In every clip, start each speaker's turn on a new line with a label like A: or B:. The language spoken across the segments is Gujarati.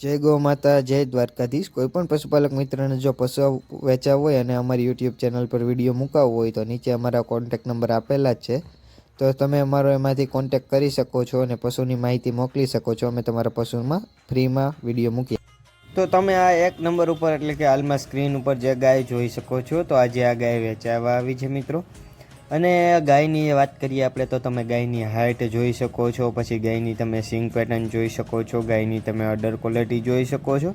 A: जय गौ माता जय द्वारकाधीश। कोईपण पशुपालक मित्रने जो पशु वेचाव होय अने अमारी यूट्यूब चेनल पर विडियो मुकावो होय तो नीचे अमारा कॉन्टेक्ट नंबर आपेला ज छे, तो तमे अमारो एमांथी कॉन्टेक्ट करी शको छो अने पशुनी माहिती मोकली शको छो। अमे तमारा पशुमां फ्रीमां विडियो मूकीए। तो तमे आ एक नंबर पर एटले के हालमां स्क्रीन पर जे गाय जोई शको छो, तो आज आ गाय वेचावा आवी छे मित्रों। અને ગાયની વાત કરીએ આપણે તો તમે ગાયની હાઇટ જોઈ શકો છો, પછી ગાયની તમે સિંગ પેટર્ન જોઈ શકો છો, ગાયની તમે અડર ક્વોલિટી જોઈ શકો છો।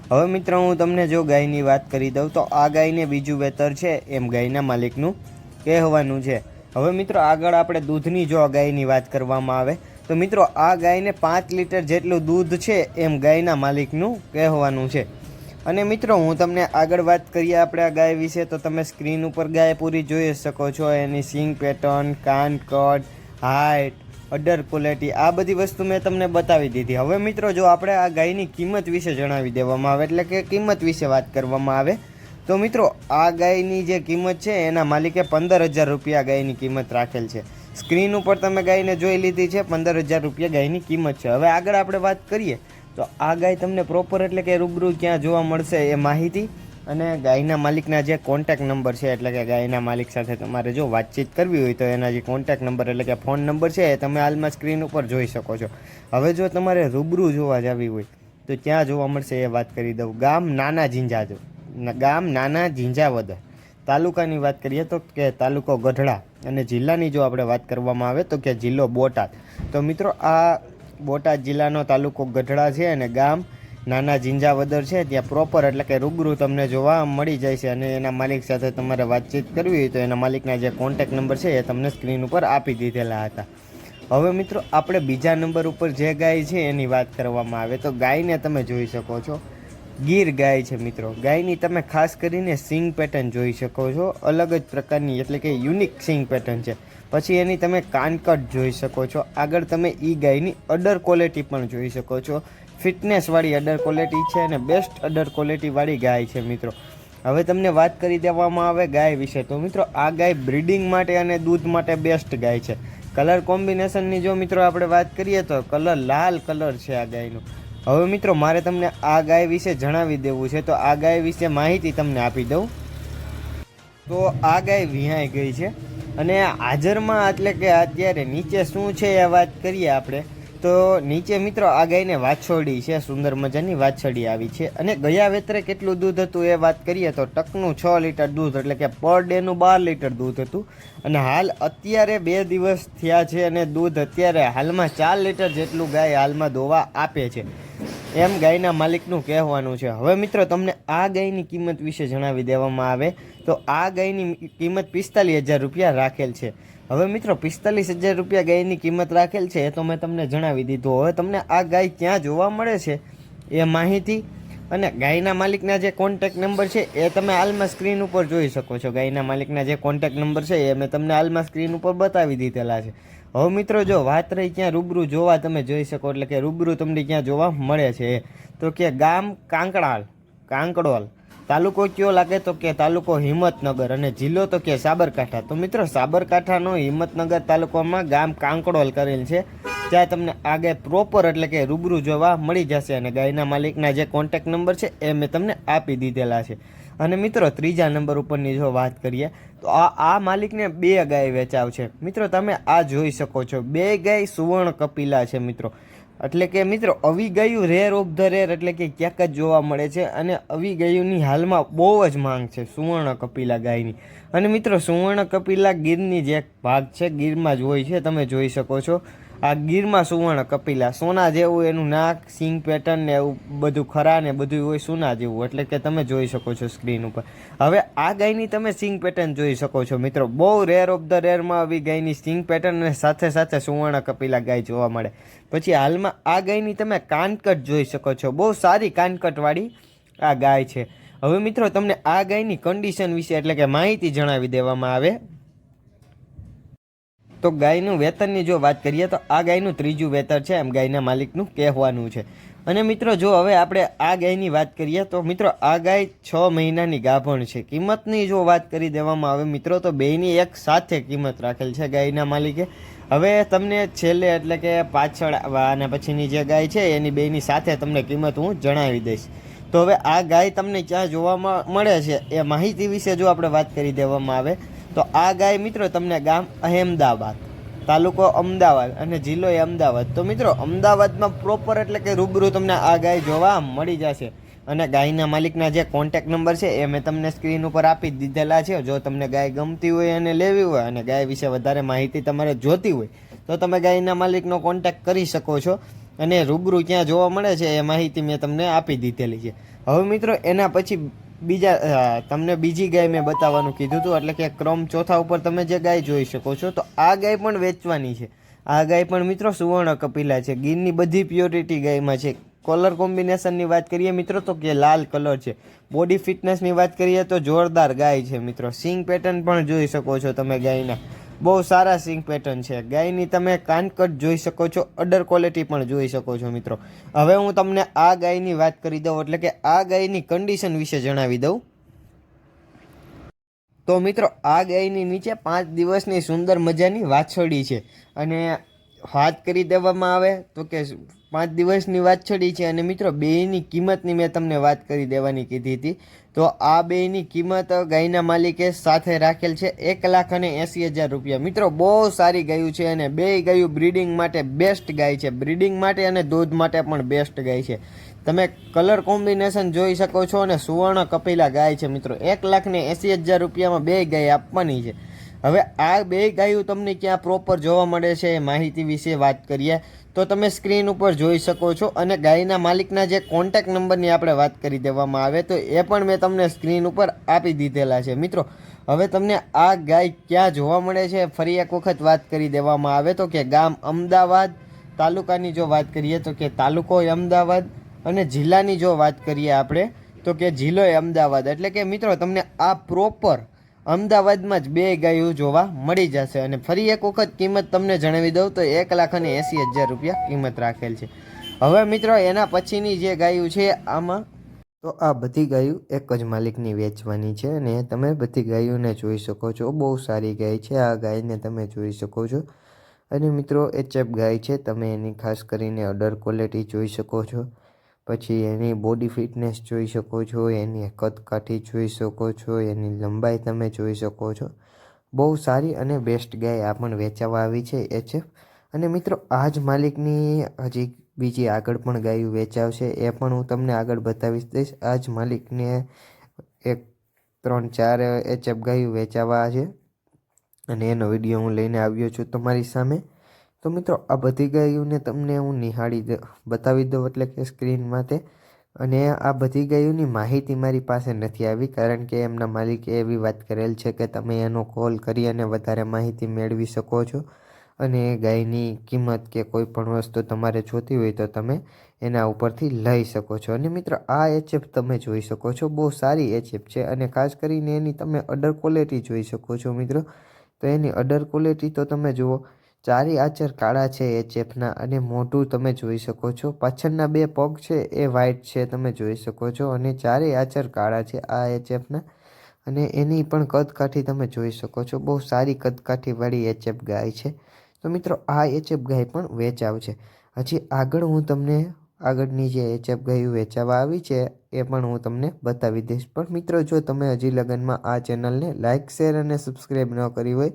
A: હવે મિત્રો હું તમને જો ગાયની વાત કરી દઉં તો આ ગાયને બીજું વેતર છે એમ ગાયના માલિકનું કહેવાનું છે। હવે મિત્રો આગળ આપણે દૂધની જો આ ગાયની વાત કરવામાં આવે તો મિત્રો આ ગાયને 5 લીટર જેટલું દૂધ છે એમ ગાયના માલિકનું કહેવાનું છે। અને મિત્રો હું તમને આગળ વાત કરીએ આપણે આ ગાય વિશે તો તમે સ્ક્રીન ઉપર ગાય પૂરી જોઈ શકો છો। એની સિંગ પેટર્ન, કાન કટ, હાઇટ, અડર ક્વોલિટી આ બધી વસ્તુ મેં તમને બતાવી દીધી। હવે મિત્રો જો આપણે આ ગાયની કિંમત વિશે જણાવી દેવામાં આવે એટલે કે કિંમત વિશે વાત કરવામાં આવે તો મિત્રો આ ગાયની જે કિંમત છે એના માલિકે 15,000 રૂપિયા ગાયની કિંમત રાખેલ છે। સ્ક્રીન ઉપર તમે ગાયને જોઈ લીધી છે, 15,000 રૂપિયા ગાયની કિંમત છે। હવે આગળ આપણે વાત કરીએ તો આ ગાય તમને પ્રોપર એટલે કે રૂબરૂ ક્યાં જોવા મળશે એ માહિતી અને ગાયના માલિકના જે કોન્ટેક્ટ નંબર છે એટલે કે ગાયના માલિક સાથે તમારે જો વાતચીત કરવી હોય તો એના જે કોન્ટેક્ટ નંબર એટલે કે ફોન નંબર છે એ તમે હાલમાં સ્ક્રીન ઉપર જોઈ શકો છો। હવે જો તમારે રૂબરૂ જોવા જવી હોય તો ક્યાં જોવા મળશે એ વાત કરી દઉં। ગામ નાના ઝીંઝાવદર, તાલુકાની વાત કરીએ તો કે તાલુકો ગઢડા અને જિલ્લાની જો આપણે વાત કરવામાં આવે તો કે જિલ્લો બોટાદ। તો મિત્રો આ બોટાદ જિલ્લાનો તાલુકો ગઢડા છે અને ગામ નાના ઝીંઝાવદર છે। ત્યાં પ્રોપર એટલે કે રૂબરૂ તમને જોવા મળી જાય છે અને એના માલિક સાથે તમારે વાતચીત કરવી હોય તો એના માલિકના જે કોન્ટેક્ટ નંબર છે એ તમને સ્ક્રીન ઉપર આપી દીધેલા હતા। હવે મિત્રો આપણે બીજા નંબર ઉપર જે ગાય છે એની વાત કરવામાં આવે તો ગાયને તમે જોઈ શકો છો, ગીર ગાય છે મિત્રો। ગાયની તમે ખાસ કરીને સિંગ પેટર્ન જોઈ શકો છો, અલગ જ પ્રકારની એટલે કે યુનિક સિંગ પેટર્ન છે। પછી એની તમે કાનકટ જોઈ શકો છો। આગળ તમે ઈ ગાયની અડર ક્વોલિટી પણ જોઈ શકો છો, ફિટનેસવાળી અડર ક્વોલિટી છે અને બેસ્ટ અડર ક્વોલિટીવાળી ગાય છે મિત્રો। હવે તમને વાત કરી દેવામાં આવે ગાય વિશે તો મિત્રો આ ગાય બ્રીડિંગ માટે અને દૂધ માટે બેસ્ટ ગાય છે। કલર કોમ્બિનેશનની જો મિત્રો આપણે વાત કરીએ તો કલર લાલ કલર છે આ ગાયનો। હવે મિત્રો મારે તમને આ ગાય વિશે જણાવી દેવું છે તો આ ગાય વિશે માહિતી તમને આપી દઉં તો આ ગાય વિહાઈ ગઈ છે અને હાજરમાં એટલે કે અત્યારે નીચે શું છે એ વાત કરીએ આપણે તો નીચે મિત્રો આ ગાયને વાછરડી છે, સુંદર મજાની વાછરડી આવી છે। અને ગયા વેતરે કેટલું દૂધ હતું એ વાત કરીએ તો ટકનું 6 લીટર દૂધ એટલે કે પર ડેનું 12 લીટર દૂધ હતું અને હાલ અત્યારે 2 દિવસ થયા છે અને દૂધ અત્યારે હાલમાં 4 લીટર જેટલું ગાય હાલમાં દોવા આપે છે એમ ગાયના માલિકનું કહેવાનું છે। હવે મિત્રો તમને આ ગાયની કિંમત વિશે જણાવી દેવામાં આવે તો આ ગાયની કિંમત 45,000 રૂપિયા રાખેલ છે। હવે મિત્રો 45,000 રૂપિયા ગાયની કિંમત રાખેલ છે એ તો મેં તમને જણાવી દીધું। હવે તમને આ ગાય ક્યાં જોવા મળે છે એ માહિતી અને ગાયના માલિકના જે કોન્ટેક્ટ નંબર છે એ તમે હાલમાં સ્ક્રીન ઉપર જોઈ શકો છો। ગાયના માલિકના જે કોન્ટેક્ટ નંબર છે એ મેં તમને હાલમાં સ્ક્રીન ઉપર બતાવી દીધેલા છે। હવે મિત્રો જો વાત રહી ક્યાં રૂબરૂ જોવા તમે જોઈ શકો એટલે કે રૂબરૂ તમને ક્યાં જોવા મળે છે તો કે ગામ કાંકડોલ, તાલુકો કયો લાગે તો કે તાલુકો હિંમતનગર અને જિલ્લો તો કે સાબરકાંઠા। તો મિત્રો સાબરકાંઠાનો હિંમતનગર તાલુકામાં ગામ કાંકડોલ કરેલ છે, ત્યાં તમને આ ગાય પ્રોપર એટલે કે રૂબરૂ જોવા મળી જશે અને ગાયના માલિકના જે કોન્ટેક્ટ નંબર છે એ મેં તમને આપી દીધેલા છે। અને મિત્રો ત્રીજા નંબર ઉપરની જો વાત કરીએ તો આ માલિકને 2 ગાય વેચાવ છે મિત્રો। તમે આ જોઈ શકો છો, 2 ગાય સુવર્ણ કપિલા છે મિત્રો। એટલે કે મિત્રો આવી ગાયું રેર ઓફ ધ રેર એટલે કે ક્યાંક જ જોવા મળે છે અને આવી ગાયોની હાલમાં બહુ જ માંગ છે સુવર્ણ કપિલા ગાયની। અને મિત્રો સુવર્ણ કપિલા ગીરની જે ભાગ છે ગીરમાં જ હોય છે, તમે જોઈ શકો છો આ ગીરમાં સુવર્ણ કપિલા સોના જેવું એનું નાક, સિંગ પેટર્ન ને એવું બધું ખરા ને બધું હોય સોના જેવું એટલે કે તમે જોઈ શકો છો સ્ક્રીન ઉપર। હવે આ ગાયની તમે સિંગ પેટર્ન જોઈ શકો છો મિત્રો, બહુ રેર ઓફ ધ રેરમાં આવી ગાયની સિંગ પેટર્ન અને સાથે સાથે સુવર્ણ કપિલા ગાય જોવા મળે। પછી હાલમાં આ ગાયની તમે કાનકટ જોઈ શકો છો, બહુ સારી કાનકટવાળી આ ગાય છે। હવે મિત્રો તમને આ ગાયની કન્ડિશન વિશે એટલે કે માહિતી જણાવી દેવામાં આવે તો ગાયનું વેતનની જો વાત કરીએ તો આ ગાયનું 3જું વેતર છે એમ ગાયના માલિકનું કહેવાનું છે। અને મિત્રો જો હવે આપણે આ ગાયની વાત કરીએ તો મિત્રો આ ગાય 6 મહિનાની ગાભણ છે। કિંમતની જો વાત કરી દેવામાં આવે મિત્રો તો બેયની એક સાથે કિંમત રાખેલ છે ગાયના માલિકે હવે તમને છેલ્લે એટલે કે પાછળ અને પછીની જે ગાય છે એની બેની સાથે તમને કિંમત હું જણાવી દઈશ. તો હવે આ ગાય તમને ક્યાં જોવામાં મળે છે એ માહિતી વિશે જો આપણે વાત કરી દેવામાં આવે તો આ ગાય મિત્રો તમને ગામ અહેમદાબાદ, તાલુકો અમદાવાદ અને જિલ્લો એ અમદાવાદ. તો મિત્રો અમદાવાદમાં પ્રોપર એટલે કે રૂબરૂ તમને આ ગાય જોવા મળી જશે. અને ગાયના માલિકના જે કોન્ટેક નંબર છે એ મેં તમને સ્ક્રીન ઉપર આપી દીધેલા છે. જો તમને ગાય ગમતી હોય અને લેવી હોય અને ગાય વિશે વધારે માહિતી તમારે જોતી હોય તો તમે ગાયના માલિકનો કોન્ટેક કરી શકો છો. અને રૂબરૂ ક્યાં જોવા મળે છે એ માહિતી મેં તમને આપી દીધેલી છે. હવે મિત્રો એના પછી તમને બીજી ગાય મેં બતાવવાનું કીધું હતું, એટલે કે ક્રમ ચોથા ઉપર તમે જે ગાય જોઈ શકો છો તો આ ગાય પણ વેચવાની છે. આ ગાય પણ મિત્રો સુવર્ણ કપિલા છે, ગીરની બધી પ્યોરિટી ગાયમાં છે. કલર કોમ્બિનેશનની વાત કરીએ મિત્રો તો કે લાલ કલર છે. બોડી ફિટનેસની વાત કરીએ તો જોરદાર ગાય છે મિત્રો. સિંગ પેટર્ન પણ જોઈ શકો છો તમે ગાયના, બહુ સારા સિંગ પેટર્ન છે ગાયની. તમે કાનકટ જોઈ શકો છો, અડર ક્વોલિટી પણ જોઈ શકો છો મિત્રો. હવે હું તમને આ ગાયની વાત કરી દઉં, એટલે કે આ ગાયની કન્ડિશન વિશે જણાવી દઉં. તો મિત્રો આ ગાયની નીચે 5 દિવસની સુંદર મજાની વાછરડી છે. અને વાત કરી દેવામાં આવે તો કે 5 દિવસની વાછરડી છે. અને મિત્રો બેયની કિંમતની મેં તમને વાત કરી દેવાની કીધી હતી. તો આ બેયની કિંમત ગાયના માલિકે સાથે રાખેલ છે 1,80,000 રૂપિયા. મિત્રો બહુ સારી ગાયું છે અને બે ગાયું બ્રીડિંગ માટે બેસ્ટ ગાય છે. બ્રીડિંગ માટે અને દૂધ માટે પણ બેસ્ટ ગાય છે. તમે કલર કોમ્બિનેશન જોઈ શકો છો અને સુવર્ણ કપિલા ગાય છે મિત્રો. 1,80,000 રૂપિયામાં બે ગાય આપવાની છે. હવે આ બે ગાયો તમને ક્યાં પ્રોપર જોવા મળે છે એ માહિતી વિશે વાત કરીએ તો તમે સ્ક્રીન ઉપર જોઈ શકો છો. અને ગાયના માલિકના જે કોન્ટેક નંબરની આપણે વાત કરી દેવામાં આવે તો એ પણ મેં તમને સ્ક્રીન ઉપર આપી દીધેલા છે મિત્રો. હવે તમને આ ગાય ક્યાં જોવા મળે છે ફરી એક વખત વાત કરી દેવામાં આવે તો કે ગામ અમદાવાદ, તાલુકાની જો વાત કરીએ તો કે તાલુકો અમદાવાદ અને જિલ્લાની જો વાત કરીએ આપણે તો કે જિલ્લો અમદાવાદ. એટલે કે મિત્રો તમને આ પ્રોપર અમદાવાદમાં જ બે ગાયો જોવા મળી જશે. અને ફરી એક વખત કિંમત તમને જણાવી દઉં તો 1,80,000 રૂપિયા કિંમત રાખેલ છે. હવે મિત્રો એના પછીની જે ગાયો છે આમાં તો આ બધી ગાયો એક જ માલિકની વેચવાની છે. અને તમે બધી ગાયોને જોઈ શકો છો, બહુ સારી ગાય છે. આ ગાયને તમે જોઈ શકો છો. અને મિત્રો એચએફ ગાય છે, તમે એની ખાસ કરીને અડર ક્વોલિટી જોઈ શકો છો. પછી એની બોડી ફિટનેસ જોઈ શકો છો, એની કદકાઠી જોઈ શકો છો, એની લંબાઈ તમે જોઈ શકો છો. બહુ સારી અને બેસ્ટ ગાય આ પણ વેચાવા આવી છે એચએફ. અને મિત્રો આ જ માલિકની હજી બીજી આગળ પણ ગાયો વેચાવશે, એ પણ હું તમને આગળ બતાવી દઈશ. આ જ માલિકને 3-4 એચએફ ગાયો વેચાવા છે અને એનો વિડીયો હું લઈને આવ્યો છું તમારી સામે. તો મિત્રો આ બધી ગાયોને તમને હું બતાવી દઉં એટલે કે સ્ક્રીનમાંથી. અને આ બધી ગાયોની માહિતી મારી પાસે નથી આવી, કારણ કે એમના માલિકે એવી વાત કરેલ છે કે તમે એનો કોલ કરી અને વધારે માહિતી મેળવી શકો છો. અને ગાયની કિંમત કે કોઈ પણ વસ્તુ તમારે જોતી હોય તો તમે એના ઉપરથી લઈ શકો છો. અને મિત્રો આ એચએફ તમે જોઈ શકો છો, બહુ સારી એચએફ છે. અને ખાસ કરીને એની તમે અડર ક્વોલિટી જોઈ શકો છો મિત્રો. તો એની અડર ક્વોલિટી તો તમે જુઓ, ચારે આચર કાળા છે એચએફના. અને મોઢું તમે જોઈ શકો છો, પાછળના બે પગ છે એ વ્હાઇટ છે તમે જોઈ શકો છો. અને ચારે આચર કાળા છે આ એચએફના. અને એની પણ કદકાઠી તમે જોઈ શકો છો, બહુ સારી કદકાઠીવાળી એચએફ ગાય છે. તો મિત્રો આ એચએફ ગાય પણ વેચાવ છે. હજી આગળ હું તમને આગળની જે એચએફ ગાયો વેચાવા આવી છે એ પણ હું તમને બતાવી દઈશ. પણ મિત્રો જો તમે હજી લગનમાં આ ચેનલને લાઇક, શેર અને સબસ્ક્રાઈબ ન કરી હોય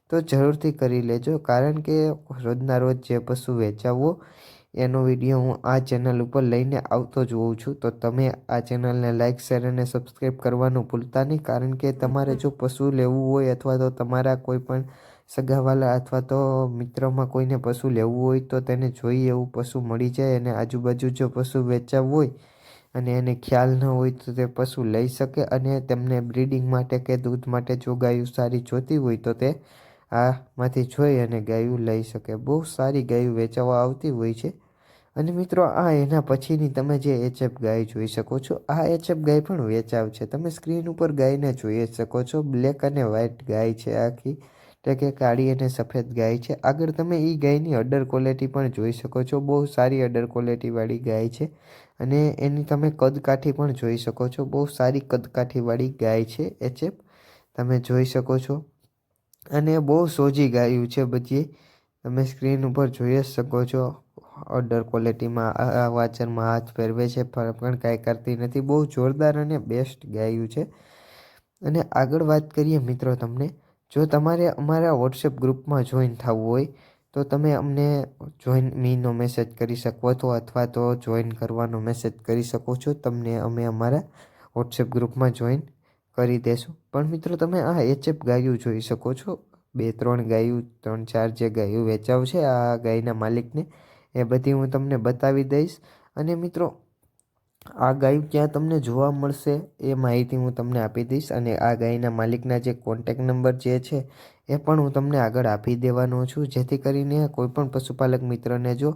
A: તો જરૂરથી કરી લેજો, કારણ કે રોજના રોજ જે પશુ વેચાવવો એનો વિડીયો હું આ ચેનલ ઉપર લઈને આવતો જ હોઉં છું. તો તમે આ ચેનલને લાઇક, શેર અને સબસ્ક્રાઈબ કરવાનું ભૂલતા નહીં, કારણ કે તમારે જો પશુ લેવું હોય અથવા તો તમારા કોઈ પણ સગાવાલા અથવા તો મિત્રમાં કોઈને પશુ લેવું હોય તો તેને જોઈએ એવું પશુ મળી જાય. અને આજુબાજુ જો પશુ વેચાવવું હોય અને એને ખ્યાલ ન હોય તો તે પશુ લઈ શકે. અને તેમને બ્રીડિંગ માટે કે દૂધ માટે જો ગાયું સારી જોતી હોય તો તે આમાંથી જોઈ અને ગાયું લઈ શકે. બહુ સારી ગાયું વેચાવા આવતી હોય છે. અને મિત્રો આ એના પછીની તમે જે એચએફ ગાય જોઈ શકો છો, આ એચએફ ગાય પણ વેચાવ છે. તમે સ્ક્રીન ઉપર ગાયને જોઈ શકો છો, બ્લેક અને વ્હાઇટ ગાય છે આખી, એટલે કે કાળી અને સફેદ ગાય છે. આગળ તમે એ ગાયની અડર ક્વોલિટી પણ જોઈ શકો છો, બહુ સારી અડર ક્વોલિટીવાળી ગાય છે. અને એની તમે કદકાઠી પણ જોઈ શકો છો, બહુ સારી કદકાઠીવાળી ગાય છે એચએફ, તમે જોઈ શકો છો. અને બહુ સોજી ગાયું છે બધી. તમે સ્ક્રીન ઉપર જોઈ જ શકો છો ઓર્ડર ક્વોલિટીમાં આ વાચરમાં હાથ ફેરવે છે પણ કાંઈ કરતી નથી. બહુ જોરદાર અને બેસ્ટ ગાયું છે. અને આગળ વાત કરીએ મિત્રો તમને, જો તમારે અમારા વોટ્સએપ ગ્રુપમાં જોઈન થવું હોય તો તમે અમને જોઈન મીનો મેસેજ કરી શકો છો અથવા તો જોઈન કરવાનો મેસેજ કરી શકો છો. તમને અમે અમારા વોટ્સએપ ગ્રુપમાં જોઈન કરી દેશું. પણ મિત્રો તમે આ એચએફ ગાયું જોઈ શકો છો. 2-3 ગાયું 3-4 જે ગાયું વેચાવ છે આ ગાયના માલિકને, એ બધી હું તમને બતાવી દઈશ. અને મિત્રો આ ગાયું ક્યાં તમને જોવા મળશે એ માહિતી હું તમને આપી દઈશ. અને આ ગાયના માલિકના જે કોન્ટેક નંબર જે છે એ પણ હું તમને આગળ આપી દેવાનો છું, જેથી કરીને કોઈપણ પશુપાલક મિત્રને જો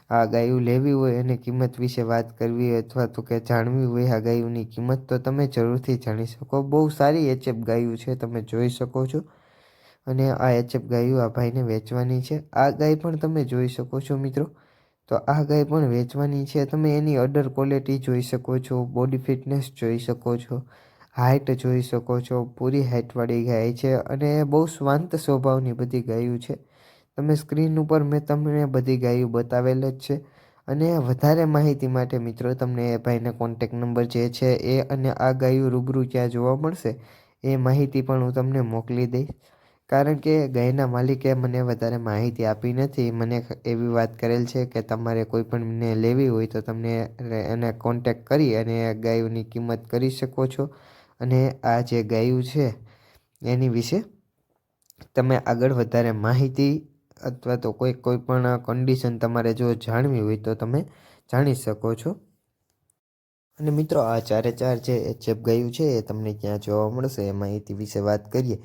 A: આ ગાયું લેવી હોય અને કિંમત વિશે વાત કરવી હોય અથવા તો કે જાણવી હોય આ ગાયુંની કિંમત, તો તમે જરૂરથી જાણી શકો. બહુ સારી એચએફ ગાયું છે, તમે જોઈ શકો છો. અને આ એચએફ ગાયું આ ભાઈને વેચવાની છે. આ ગાય પણ તમે જોઈ શકો છો મિત્રો. તો આ ગાય પણ વેચવાની છે. તમે એની અડર ક્વોલિટી જોઈ શકો છો, બોડી ફિટનેસ જોઈ શકો છો, હાઇટ જોઈ શકો છો. પૂરી હાઇટવાળી ગાય છે અને બહુ શાંત સ્વભાવની બધી ગાયું છે. તમે સ્ક્રીન ઉપર મેં તમને બધી ગાયું બતાવેલ જ છે. અને વધારે માહિતી માટે મિત્રો તમને એ ભાઈના કોન્ટેક નંબર જે છે એ અને આ ગાયું રૂબરૂ ક્યાં જોવા મળશે એ માહિતી પણ હું તમને મોકલી દઈશ. કારણ કે ગાયના માલિકે મને વધારે માહિતી આપી નથી. મને એવી વાત કરેલ છે કે તમારે કોઈ પણને લેવી હોય તો તમને એને કોન્ટેક કરી અને ગાયોની કિંમત કરી શકો છો. અને આ જે ગાયું છે એની વિશે તમે આગળ વધારે માહિતી અથવા તો કોઈ પણ કન્ડિશન તમારે જો જાણવી હોય તો તમે જાણી શકો છો. અને મિત્રો આ 4-4 જે એચએફ ગાયું છે એ તમને ક્યાં જોવા મળશે એ માહિતી વિશે વાત કરીએ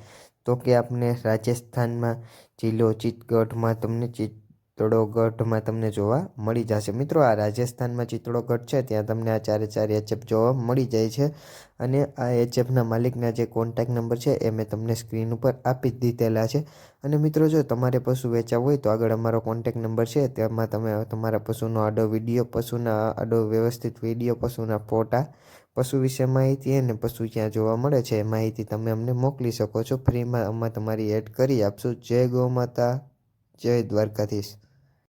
A: તો કે આપણે રાજસ્થાનમાં જિલ્લો ચિત્તગઢમાં તમને ચિત્તોડગઢમાં તમને જોવા મળી જશે. મિત્રો આ રાજસ્થાનમાં ચિત્તોડગઢ છે ત્યાં તમને આ 4-4 એચએફ જોવા મળી જાય છે. અને આ એચએફના માલિકના જે કોન્ટેક નંબર છે એ મેં તમને સ્ક્રીન ઉપર આપી જ દીધેલા છે. અને મિત્રો જો તમારે પશુ વેચાવ હોય તો આગળ અમારો કોન્ટેક નંબર છે, તેમાં તમે તમારા પશુનો આડો વિડીયો, પશુના આડો વ્યવસ્થિત વિડીયો, પશુના ફોટા, પશુ વિશે માહિતી અને પશુ ક્યાં જોવા મળે છે એ માહિતી તમે અમને મોકલી શકો છો. ફ્રીમાં અમે તમારી એડ કરી આપશું. જય ગૌ માતા, જય દ્વારકાધીશ.